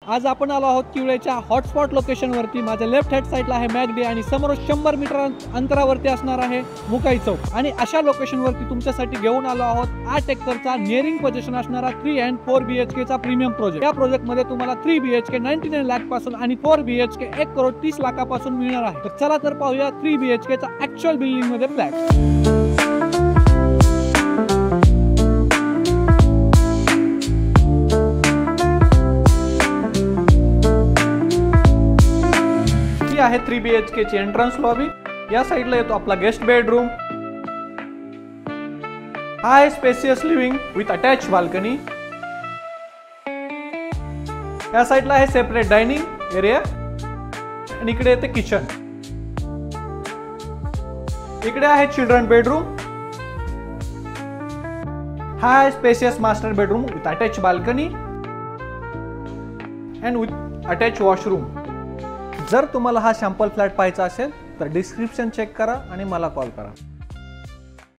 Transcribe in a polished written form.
आज आपण आलो आहोत किवळेच्या हॉटस्पॉट लोकेशनवरती। माझ्या लेफ्ट हँड साईडला आहे मॅकडे आणि समोर 100 मीटर अंतरावरती असणार आहे मुकाई चौक। आणि अशा लोकेशनवरती तुमच्यासाठी घेऊन आलो आहोत 8 एकरचा नियरिंग पोझिशन असणारा 3 and 4 BHK चा प्रीमियम प्रोजेक्ट। या प्रोजेक्टमध्ये तुम्हाला 3 BHK 99 लाख पासून आणि 4 BHK 1 करोड 30 लाखापासून मिळणार आहे। तर चला तर पाहूया 3 BHK चा ऍक्च्युअल बिल्डिंग मध्ये फ्लॅट। आहे 3 BHK ची एंट्रन्स लॉबी। या साइडला येतो आपला गेस्ट बेडरूम। हा आहे spacious living with attach balcony. या साइडला आहे सेपरेट डायनिंग एरिया आणि इकडे येते किचन। इकडे आहे चिल्ड्रन बेडरूम। हा आहे spacious master bedroom with attach balcony and with attach washroom. जर तुम्हाला हा सॅम्पल फ्लॅट पाहायचा असेल तर डिस्क्रिप्शन चेक करा आणि मला कॉल करा।